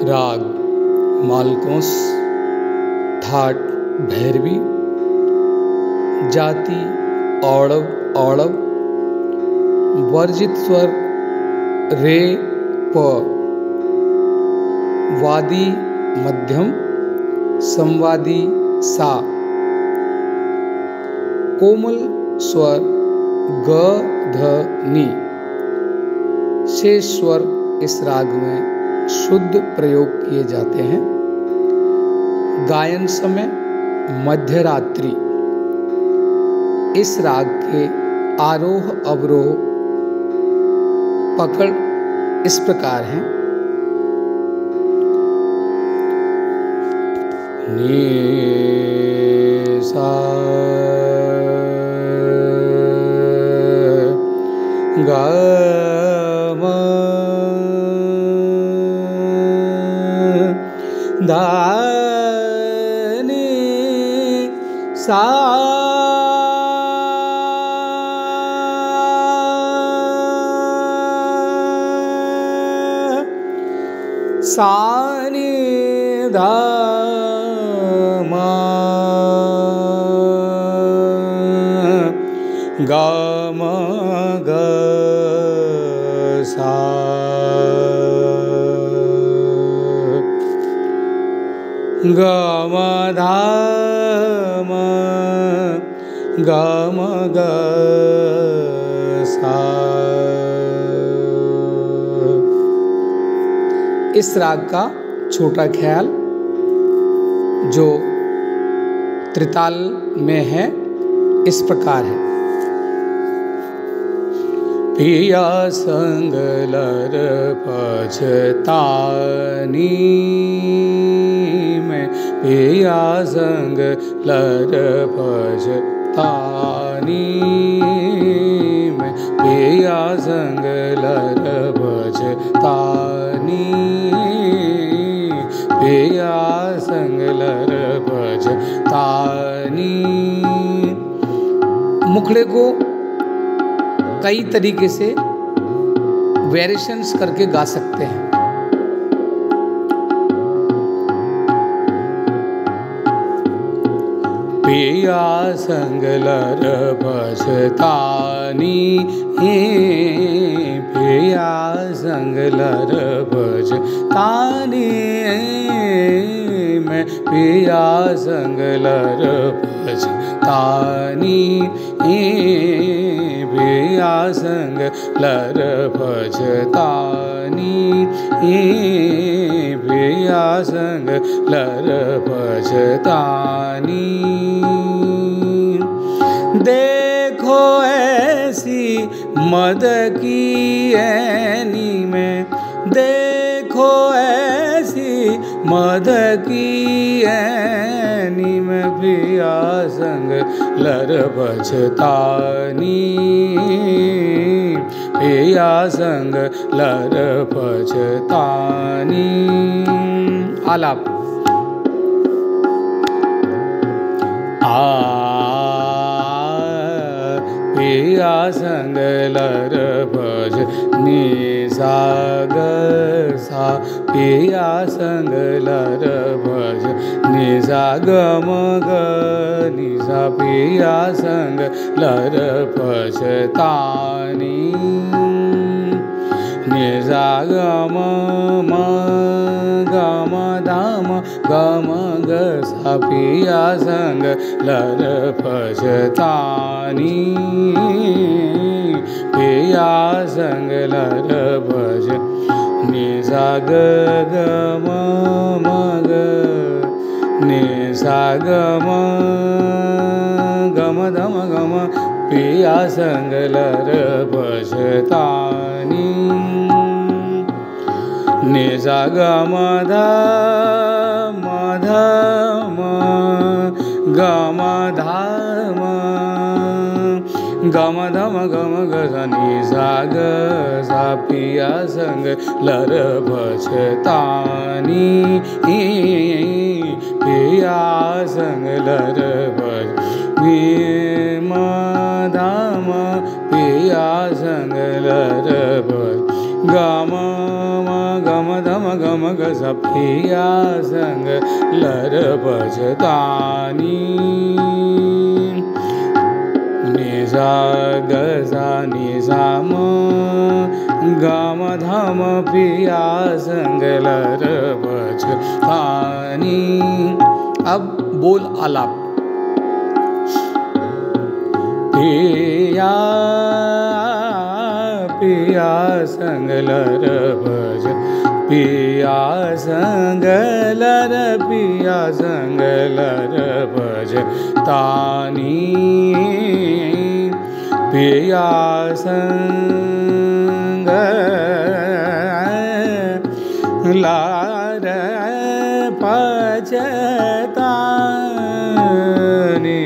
राग मालकोस, थाट भैरवी, जाति औड़व औड़व, वर्जित स्वर रे प, वादी मध्यम, संवादी सा, कोमल स्वर ग ध नी। शेष स्वर इस राग में शुद्ध प्रयोग किए जाते हैं। गायन समय मध्य रात्रि। इस राग के आरोह अवरोह पकड़ इस प्रकार हैं। नी सा गा म धा नी सा सा नी धा म गा म ग सा ग म धा म ग म ग सा। इस राग का छोटा ख्याल जो त्रिताल में है इस प्रकार है। पिया संग लर पछतानी में, पिया संग लर पछतानी में, पिया संग लर पछतानी, पिया संग लर पछतानी। मुखड़े को कई तरीके से वेरिएशंस करके गा सकते हैं। पिया संग लर पछतानी, पिया संग लर पछतानी में, पिया संग लर पछतानी, पिया संग लर पछतानी, पिया संग लर पछतानी। देखो ऐसी मद की ऐनी में, देखो ऐसी मद की ऐनी में, पिया संग लर पछतानी, पिया संग लर पछतानी। आलाप पिया संग लर भज नि सा ग सा, पिया संग लर भज नि सा ग म ग नि सा, पिया संग लर पछतानी, नि सा ग म म ग म ध म ग म ग सा, पिया संग लर पछतानी, पिया संग लर भज नि सा ग ग म म ग नि सा ग म ग म ध म ग म, पिया संग लर पछतानी, नि सा ग म ध म ध म ग म ध म ग म ध म ग म ग सा, नि सा ग सा, पिया संग लर पछतानी, पिया संग लर भज नि म ध म, पिया संग लर भज ग म म गम धम गम ग सा पिया संग लर बजतानी नि सा ग सा नि सा म गम धम पिया संग लर बजतानी। अब बोल आलाप। पिया पिया संग लर भज पिया संग लर पिया संग लर भज तानी पिया संग लर भज तानी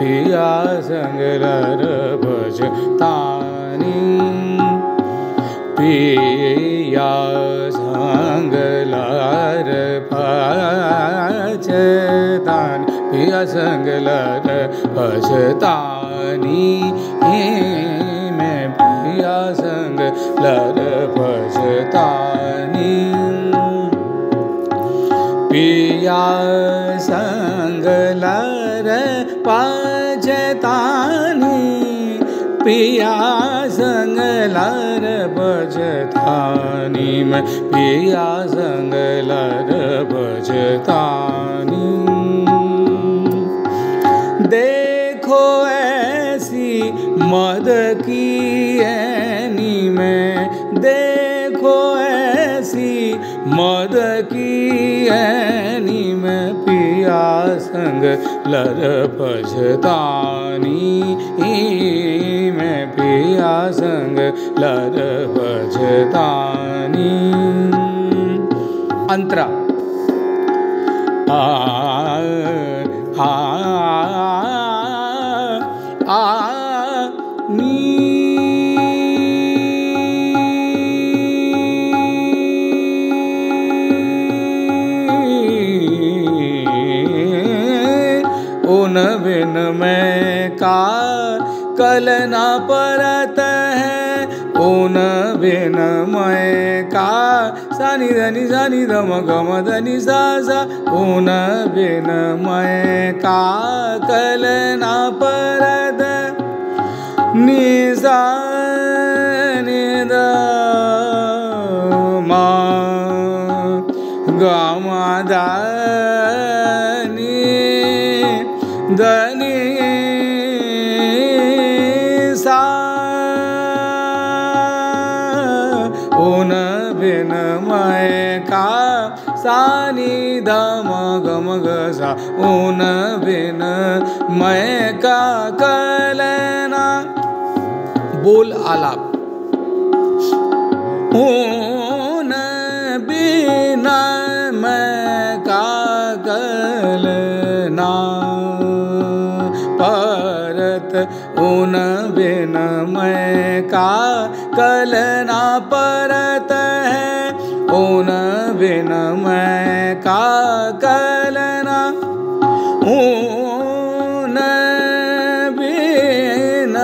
पिया संग लर भज तानी पिया संग लर भज तानी पिया संग लर भज तानी मैं पिया संग लर भज तानी पिया संग लर भज तानी पिया संग लर भज तानी मैं पिया संग लर भज तानी। देखो ऐसी मद की ऐनी में देखो ऐसी मद की ऐनी में पिया संग लर भज तानी मैं पिया संग लर भज तानी। अंतरा उन बिन मैं का कल ना परत है उन बिन मैं का सानी धनी धम गम धनी सा सा उन बिन मैं का कल ना परत नि सा नि द मा ग म ध नि धनी सा उन बिन मैं का सानी धम गम ग सा उन बिन मैं का कलना। बोल आलाप। उन बिन मैं का कलना परत उन बिन मैं का कलना परत है उन बिन मैं का कलना। उन बिन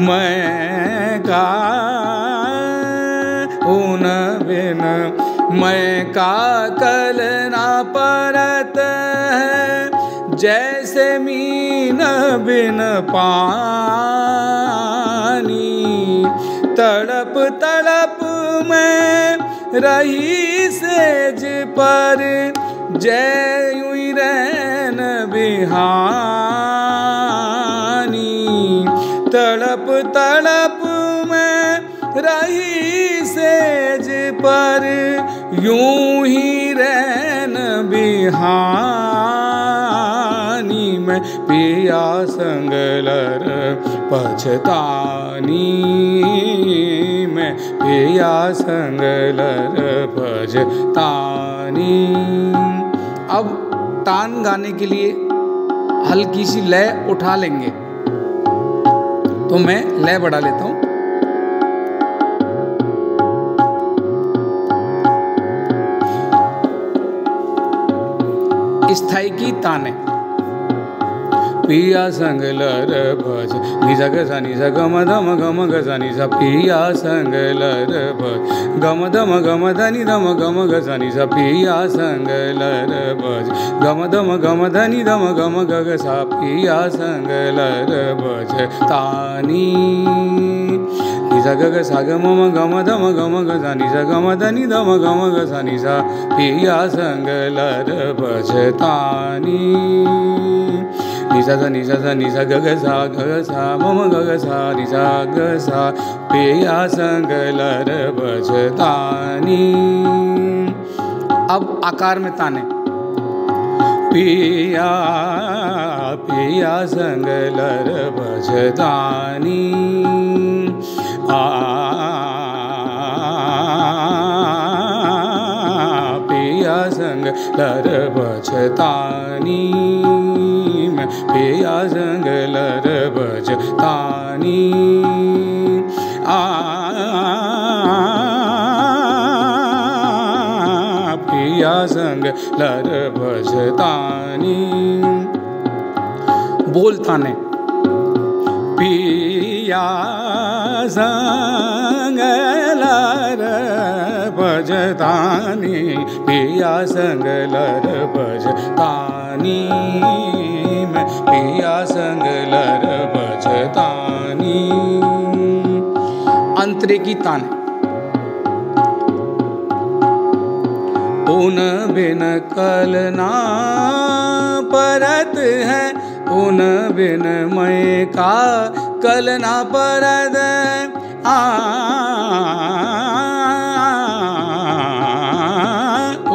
मैं का उन बिन मैं का कलना परत है जैसे मीन बिन पानी तड़प तड़प मैं रही सेज पर जय यूं रैन बिहानी तड़प तड़प मैं रही सेज पर यूं ही रैन बिहानी मैं पिया संग लर पछतानी मैं पिया संग लर भजतानी। अब तान गाने के लिए हल्की सी लय उठा लेंगे तो मैं लय बढ़ा लेता हूं। स्थाई की ताने पिया संग लर भज निजा ग सा निजा गम धम गम ग सा निजा पिया संग लर भज गम धम गम धनि धम गम ग सा निजा पिया संग लर भज गम धम गम धनि धम गम ग ग सा पिया संग लर भज तानी निजा ग ग सा ग मम गम धम गम ग सा निजा गम धनि धम गम ग सा निजा पिया संग लर भज तानी निजा सा निजा सा निजा ग ग सा मम ग ग सा निजा ग सा पिया संग लर भज तानी। अब आकार में ताने पिया पिया संग लर भज तानी पिया संग लर भज तानी पिया संग लर भज तानी पिया संग लर भज तानी। बोलता ने पिया संग लर भज तानी पिया संग लर भज तानी पिया संग लर भज तानी। अंतरे की ताने उन बिन कलना परत है उन बिन मैं का कलना परत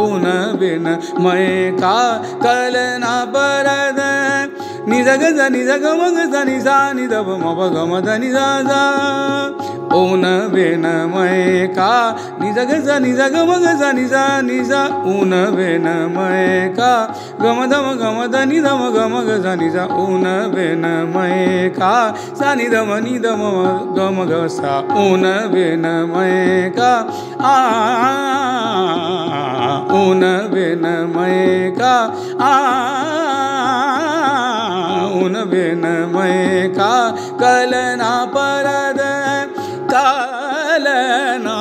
उन बिन मैं का कलना परत निज ग ज निज ग म ग ज नि सा नि द प म प ग म ध नि सा सा उन बिन मैं का निज ग ज निज ग म ग ज नि सा नि सा उन बिन मैं का ग म ध म ग म ध नि ध म ग म ग ज नि सा उन बिन मैं का सा नि ध म नि ध म ग म ग सा उन बिन मैं का उन बिन मैं का उन बिन मैं का कलना परद कलना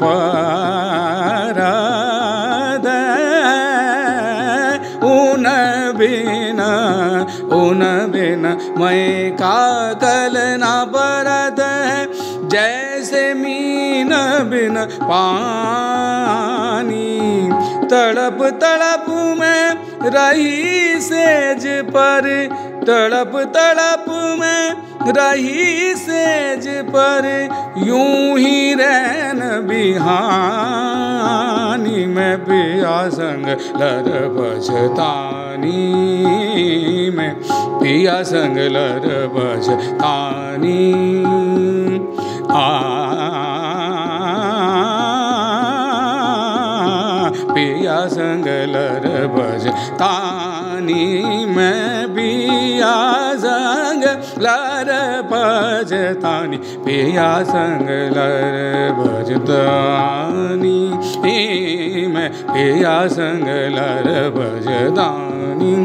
परद उन बिन मैं का कलना परद जैसे मीन बिन पानी तड़प तड़प में रही सेज पर तड़प तड़प में रही सेज पर यूं ही रैन बिहानी मैं पिया संग लर भज तानी मैं पिया संग लर भज तानी पिया संग लर भज तानी मैं पिया संग लर भज तानी पिया संग लर भज तानी मैं पिया संग लर भज तानी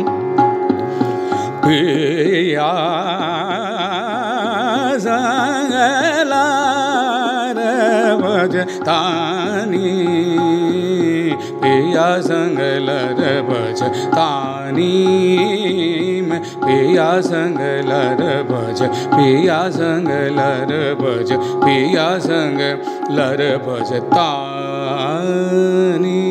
पिया संग लर भज तानी पिया संग लर भज तानी मैं पिया संग लर भज पिया संग लर भज पिया संग लर भज तानी।